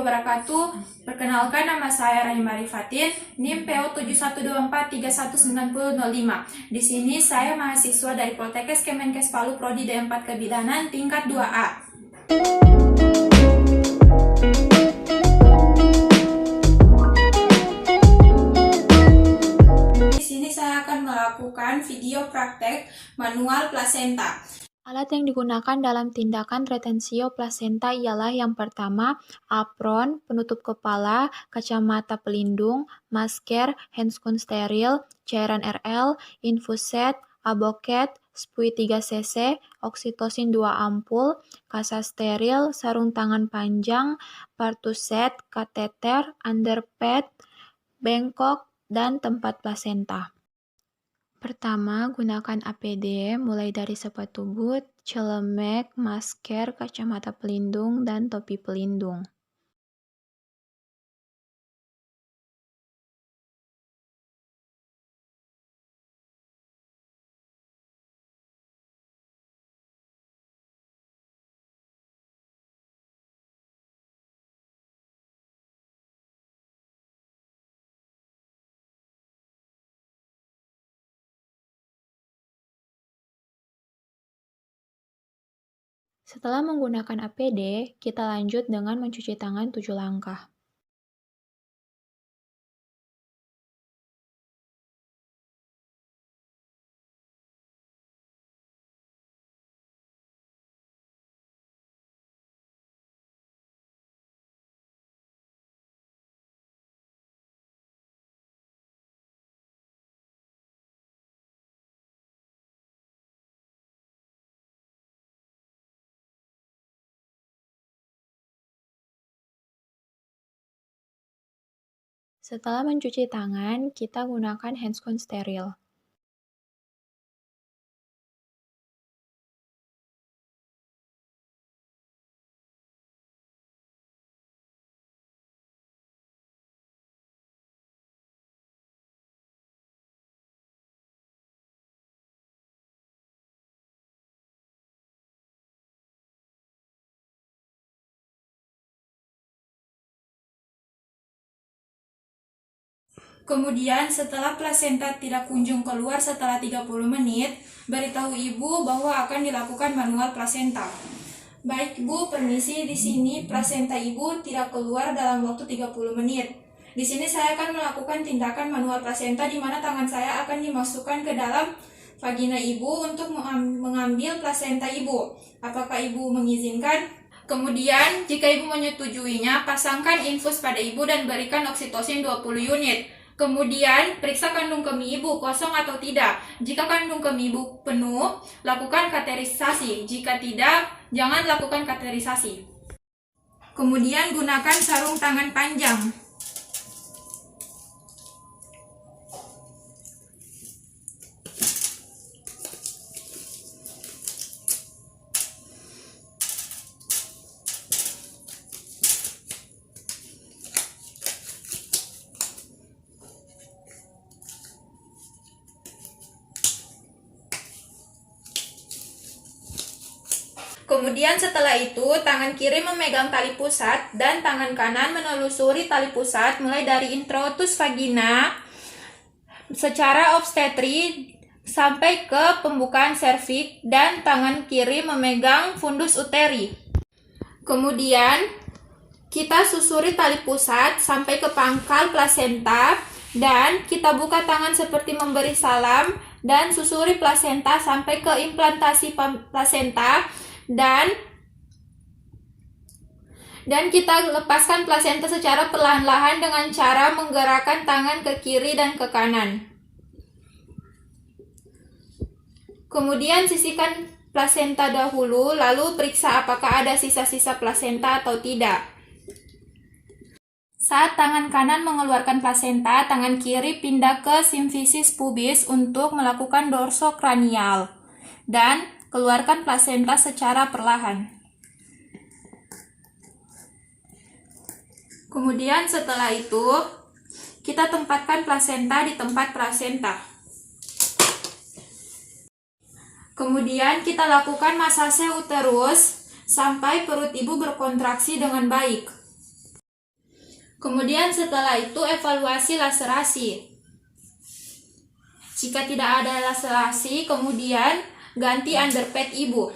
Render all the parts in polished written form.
wabarakatuh. Perkenalkan, nama saya Rahima Rifatin, NIM PO 7124319005. Di sini saya mahasiswa dari Poltekkes Kemenkes Palu Prodi D4 Kebidanan tingkat 2A. Di sini saya akan melakukan video praktek manual plasenta. Alat yang digunakan dalam tindakan retensio plasenta ialah yang pertama, apron, penutup kepala, kacamata pelindung, masker, handscoon steril, cairan RL, infuset, aboket, spui 3 cc, oksitosin 2 ampul, kasa steril, sarung tangan panjang, partuset, kateter, underpad, bengkok, dan tempat plasenta. Pertama, gunakan APD mulai dari sepatu boot, celemek, masker, kacamata pelindung, dan topi pelindung. Setelah menggunakan APD, kita lanjut dengan mencuci tangan 7 langkah. Setelah mencuci tangan, kita gunakan handscoon steril. Kemudian setelah plasenta tidak kunjung keluar setelah 30 menit, beritahu ibu bahwa akan dilakukan manual plasenta. Baik ibu, permisi, di sini plasenta ibu tidak keluar dalam waktu 30 menit. Di sini saya akan melakukan tindakan manual plasenta di mana tangan saya akan dimasukkan ke dalam vagina ibu untuk mengambil plasenta ibu. Apakah ibu mengizinkan? Kemudian, jika ibu menyetujuinya, pasangkan infus pada ibu dan berikan oksitosin 20 unit. Kemudian, periksa kandung kemih ibu kosong atau tidak. Jika kandung kemih ibu penuh, lakukan kateterisasi. Jika tidak, jangan lakukan kateterisasi. Kemudian, gunakan sarung tangan panjang. Kemudian setelah itu, tangan kiri memegang tali pusat dan tangan kanan menelusuri tali pusat mulai dari introitus vagina secara obstetri sampai ke pembukaan serviks dan tangan kiri memegang fundus uteri. Kemudian kita susuri tali pusat sampai ke pangkal plasenta dan kita buka tangan seperti memberi salam dan susuri plasenta sampai ke implantasi plasenta. Dan kita lepaskan plasenta secara perlahan-lahan dengan cara menggerakkan tangan ke kiri dan ke kanan. Kemudian sisihkan plasenta dahulu, lalu periksa apakah ada sisa-sisa plasenta atau tidak. Saat tangan kanan mengeluarkan plasenta, tangan kiri pindah ke simfisis pubis untuk melakukan dorsokranial dan keluarkan plasenta secara perlahan. Kemudian setelah itu, kita tempatkan plasenta di tempat plasenta. Kemudian kita lakukan masase uterus sampai perut ibu berkontraksi dengan baik. Kemudian setelah itu evaluasi laserasi. Jika tidak ada laserasi, kemudian ganti underpad ibu.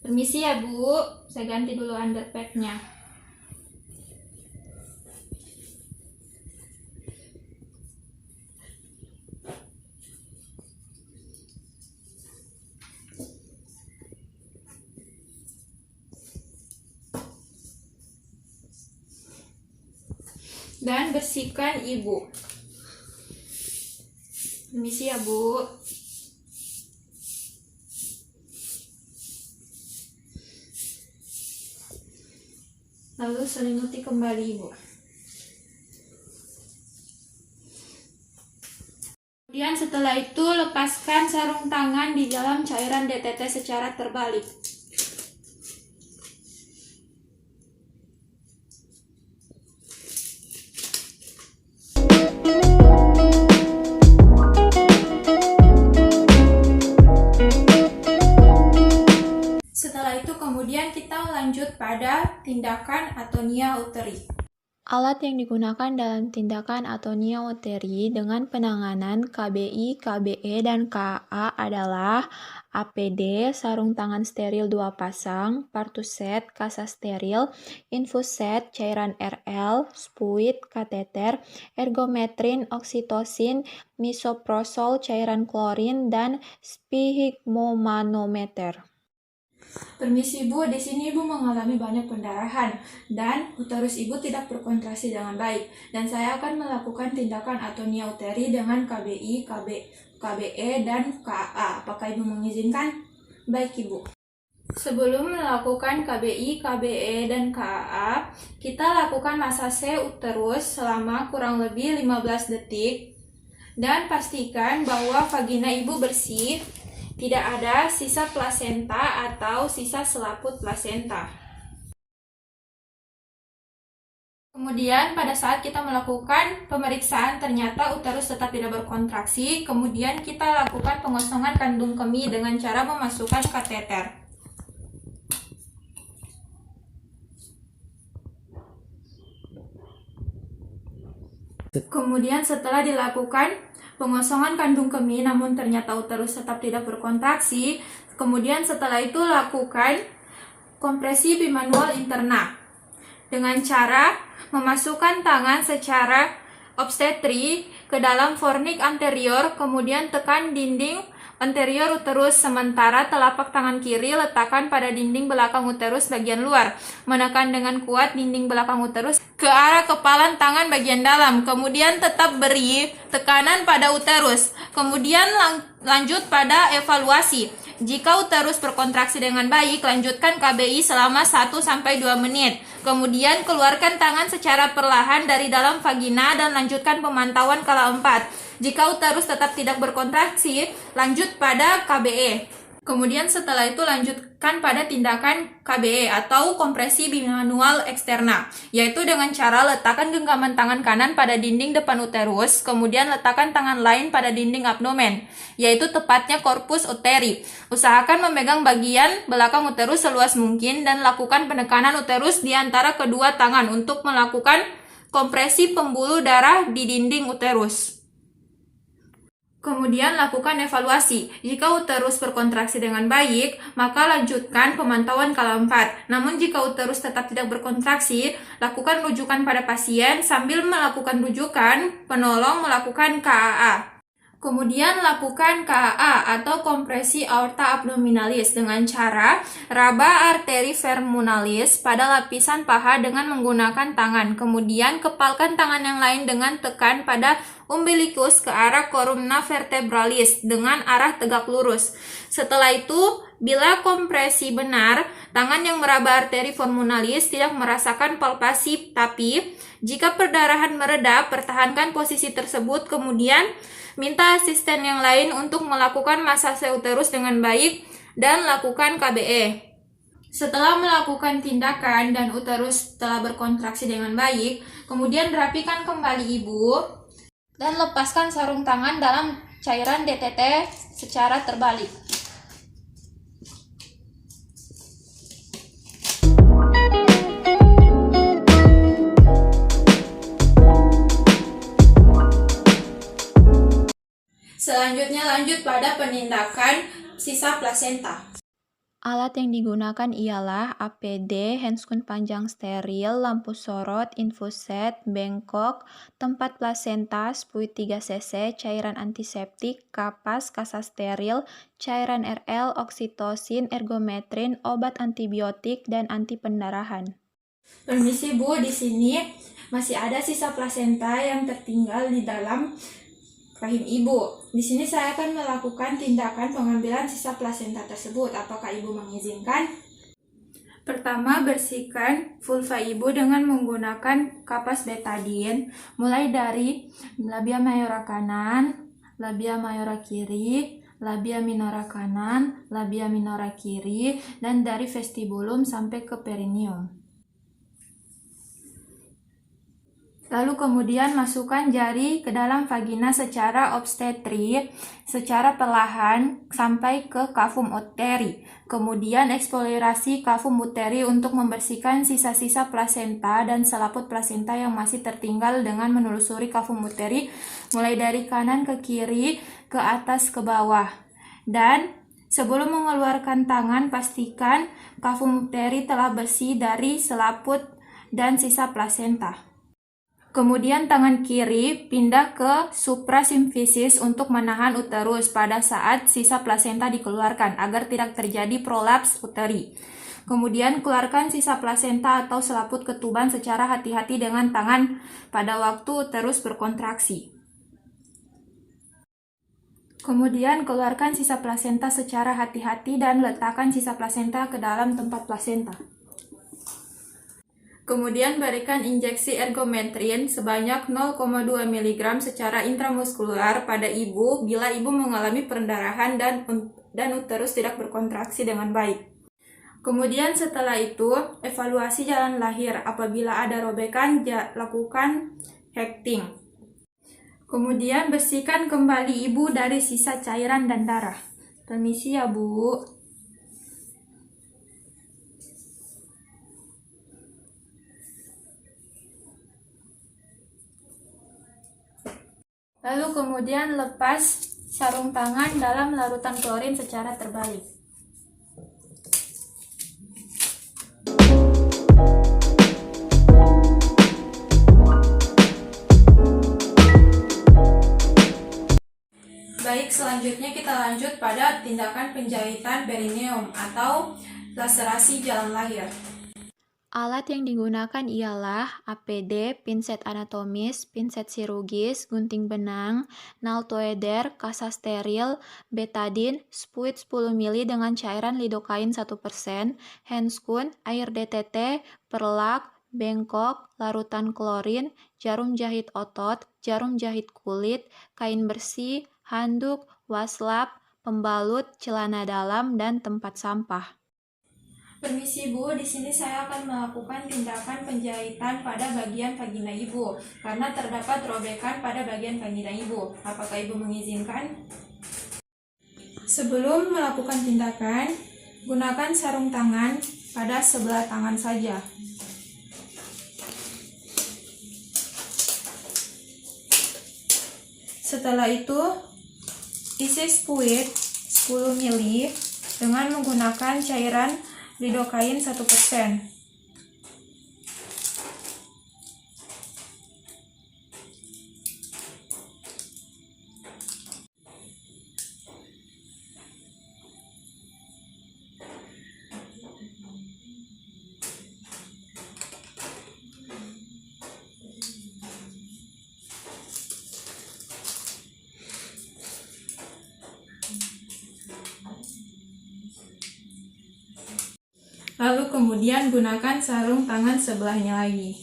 Permisi ya Bu, saya ganti dulu underpadnya. Dan bersihkan ibu. Permisi ya Bu. Lalu selimuti kembali ibu. Kemudian setelah itu lepaskan sarung tangan di dalam cairan DTT secara terbalik. Setelah itu kemudian kita lanjut pada tindakan atonia uteri. Alat yang digunakan dalam tindakan atonia uteri dengan penanganan KBI, KBE, dan KA adalah APD, sarung tangan steril 2 pasang, Pertuset, kasa steril, infuset, cairan RL, spuit, kateter, ergometrin, oksitosin, misoprostol, cairan klorin, dan sphygmomanometer. Permisi Ibu, di sini Ibu mengalami banyak pendarahan dan uterus Ibu tidak berkontraksi dengan baik. Dan saya akan melakukan tindakan atonia uteri dengan KBI, KBE, dan KA. Apakah Ibu mengizinkan? Baik Ibu. Sebelum melakukan KBI, KBE, dan KA, kita lakukan masase uterus selama kurang lebih 15 detik. Dan pastikan bahwa vagina Ibu bersih, tidak ada sisa plasenta atau sisa selaput plasenta. Kemudian pada saat kita melakukan pemeriksaan ternyata uterus tetap tidak berkontraksi, kemudian kita lakukan pengosongan kandung kemih dengan cara memasukkan kateter. Kemudian setelah dilakukan pengosongan kandung kemih namun ternyata uterus tetap tidak berkontraksi, kemudian setelah itu lakukan kompresi bimanual interna dengan cara memasukkan tangan secara obstetri ke dalam fornik anterior, kemudian tekan dinding anterior uterus, sementara telapak tangan kiri letakkan pada dinding belakang uterus bagian luar. Menekan dengan kuat dinding belakang uterus ke arah kepalan tangan bagian dalam. Kemudian tetap beri tekanan pada uterus. Kemudian lanjut pada evaluasi. Jika uterus berkontraksi dengan baik, lanjutkan KBI selama 1-2 menit. Kemudian keluarkan tangan secara perlahan dari dalam vagina dan lanjutkan pemantauan kala 4. Jika uterus tetap tidak berkontraksi, lanjut pada KBE. Kemudian setelah itu lanjutkan pada tindakan KBE atau kompresi bimanual eksterna, yaitu dengan cara letakkan genggaman tangan kanan pada dinding depan uterus, kemudian letakkan tangan lain pada dinding abdomen, yaitu tepatnya korpus uteri. Usahakan memegang bagian belakang uterus seluas mungkin dan lakukan penekanan uterus di antara kedua tangan untuk melakukan kompresi pembuluh darah di dinding uterus. Kemudian lakukan evaluasi. Jika uterus berkontraksi dengan baik, maka lanjutkan pemantauan kala 4. Namun jika uterus tetap tidak berkontraksi, lakukan rujukan pada pasien sambil melakukan rujukan, penolong melakukan KAA. Kemudian lakukan KAA atau kompresi aorta abdominalis dengan cara raba arteri femoralis pada lapisan paha dengan menggunakan tangan. Kemudian kepalkan tangan yang lain dengan tekan pada umbilikus ke arah columna vertebralis dengan arah tegak lurus. Setelah itu, bila kompresi benar, tangan yang meraba arteri femoralis tidak merasakan palpasi, tapi jika perdarahan mereda, pertahankan posisi tersebut, kemudian minta asisten yang lain untuk melakukan masase uterus dengan baik dan lakukan KBE. Setelah melakukan tindakan dan uterus telah berkontraksi dengan baik, kemudian rapikan kembali ibu dan lepaskan sarung tangan dalam cairan DTT secara terbalik. Selanjutnya lanjut pada penindakan sisa plasenta. Alat yang digunakan ialah APD, handscoon panjang steril, lampu sorot, infuset, bengkok, tempat plasenta, spuit 3 cc, cairan antiseptik, kapas, kasa steril, cairan RL, oksitosin, ergometrin, obat antibiotik, dan anti pendarahan. Permisi Bu, di sini masih ada sisa plasenta yang tertinggal di dalam rahim ibu. Di sini saya akan melakukan tindakan pengambilan sisa plasenta tersebut. Apakah ibu mengizinkan? Pertama, bersihkan vulva ibu dengan menggunakan kapas betadine, mulai dari labia mayora kanan, labia mayora kiri, labia minora kanan, labia minora kiri, dan dari vestibulum sampai ke perineum. Lalu kemudian masukkan jari ke dalam vagina secara obstetri, secara perlahan sampai ke kavum uteri. Kemudian eksplorasi kavum uteri untuk membersihkan sisa-sisa plasenta dan selaput plasenta yang masih tertinggal dengan menelusuri kavum uteri mulai dari kanan ke kiri, ke atas ke bawah. Dan sebelum mengeluarkan tangan, pastikan kavum uteri telah bersih dari selaput dan sisa plasenta. Kemudian tangan kiri pindah ke suprasimfisis untuk menahan uterus pada saat sisa plasenta dikeluarkan agar tidak terjadi prolaps uteri. Kemudian keluarkan sisa plasenta atau selaput ketuban secara hati-hati dengan tangan pada waktu uterus berkontraksi. Kemudian keluarkan sisa plasenta secara hati-hati dan letakkan sisa plasenta ke dalam tempat plasenta. Kemudian berikan injeksi ergometrin sebanyak 0,2 mg secara intramuskular pada ibu bila ibu mengalami pendarahan dan uterus tidak berkontraksi dengan baik. Kemudian setelah itu, evaluasi jalan lahir. Apabila ada robekan, lakukan hecting. Kemudian bersihkan kembali ibu dari sisa cairan dan darah. Permisi ya Bu. Lalu kemudian lepas sarung tangan dalam larutan klorin secara terbalik. Baik, selanjutnya kita lanjut pada tindakan penjahitan perineum atau laserasi jalan lahir. Alat yang digunakan ialah APD, pinset anatomis, pinset chirurgis, gunting benang, naltoeder, kasa steril, betadine, spuit 10 ml dengan cairan lidokain 1%, handscoon, air DTT, perlak, bengkok, larutan klorin, jarum jahit otot, jarum jahit kulit, kain bersih, handuk, waslap, pembalut, celana dalam, dan tempat sampah. Permisi Bu, di sini saya akan melakukan tindakan penjahitan pada bagian vagina ibu karena terdapat robekan pada bagian vagina ibu. Apakah ibu mengizinkan? Sebelum melakukan tindakan, gunakan sarung tangan pada sebelah tangan saja. Setelah itu, isi spuit 10 ml dengan menggunakan cairan lidokain 1%. Lalu kemudian gunakan sarung tangan sebelahnya lagi.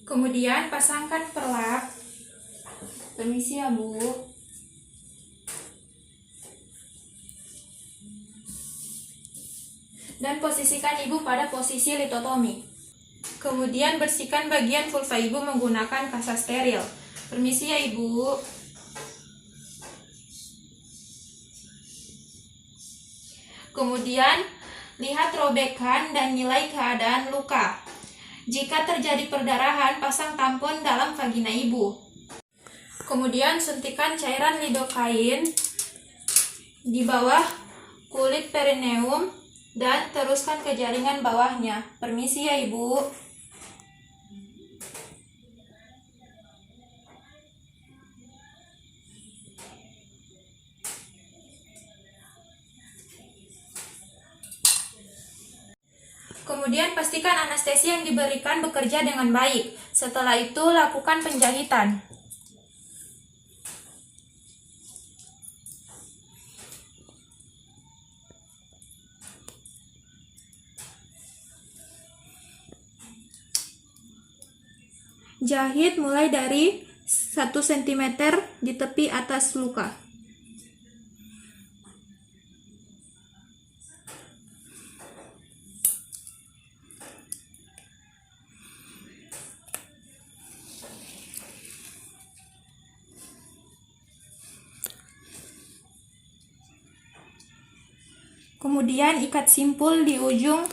Kemudian pasangkan perlak. Permisi ya Bu. Dan posisikan ibu pada posisi litotomi. Kemudian bersihkan bagian vulva ibu menggunakan kasa steril. Permisi ya Ibu. Kemudian, lihat robekan dan nilai keadaan luka. Jika terjadi perdarahan, pasang tampon dalam vagina Ibu. Kemudian, suntikan cairan lidokain di bawah kulit perineum dan teruskan ke jaringan bawahnya. Permisi ya Ibu. Kemudian pastikan anestesi yang diberikan bekerja dengan baik. Setelah itu lakukan penjahitan. Jahit mulai dari 1 cm di tepi atas luka. Kemudian ikat simpul di ujung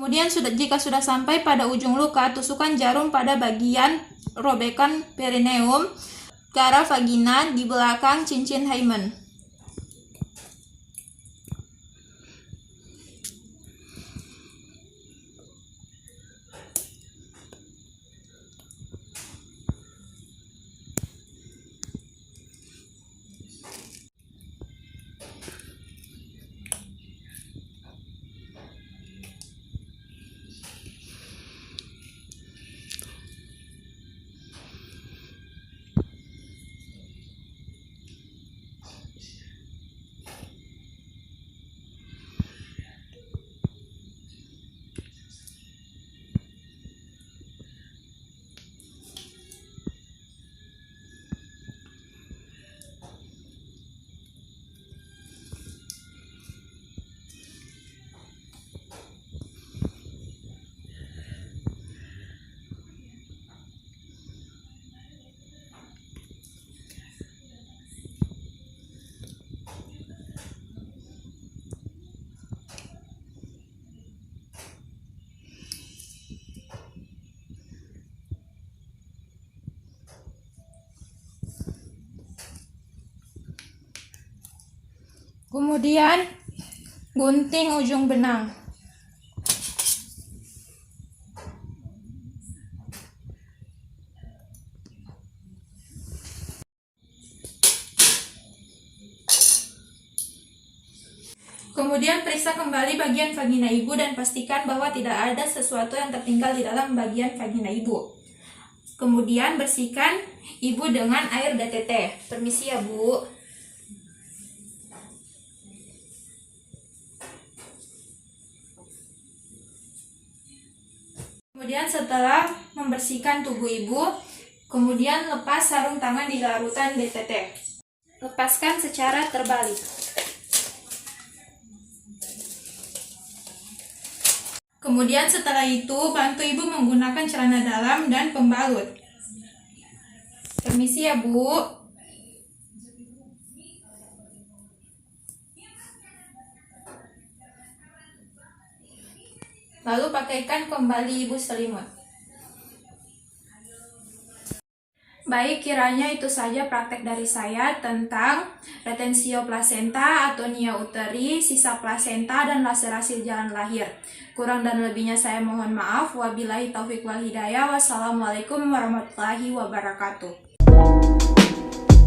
Kemudian jika sudah sampai pada ujung luka, tusukkan jarum pada bagian robekan perineum ke arah vagina di belakang cincin hymen. Kemudian gunting ujung benang. Kemudian periksa kembali bagian vagina ibu dan pastikan bahwa tidak ada sesuatu yang tertinggal di dalam bagian vagina ibu. Kemudian bersihkan ibu dengan air DTT. Permisi ya Bu. Kemudian setelah membersihkan tubuh ibu, Kemudian lepas sarung tangan di larutan DTT. Lepaskan secara terbalik. Kemudian setelah itu, bantu ibu menggunakan celana dalam dan pembalut. Permisi ya, Bu. Lalu pakaikan kembali ibu selimut. Baik, kiranya itu saja praktek dari saya tentang retensio plasenta atau nia uteri, sisa plasenta, dan laserasi jalan lahir. Kurang dan lebihnya saya mohon maaf. Wabillahi taufiq wal hidayah. Wassalamualaikum warahmatullahi wabarakatuh.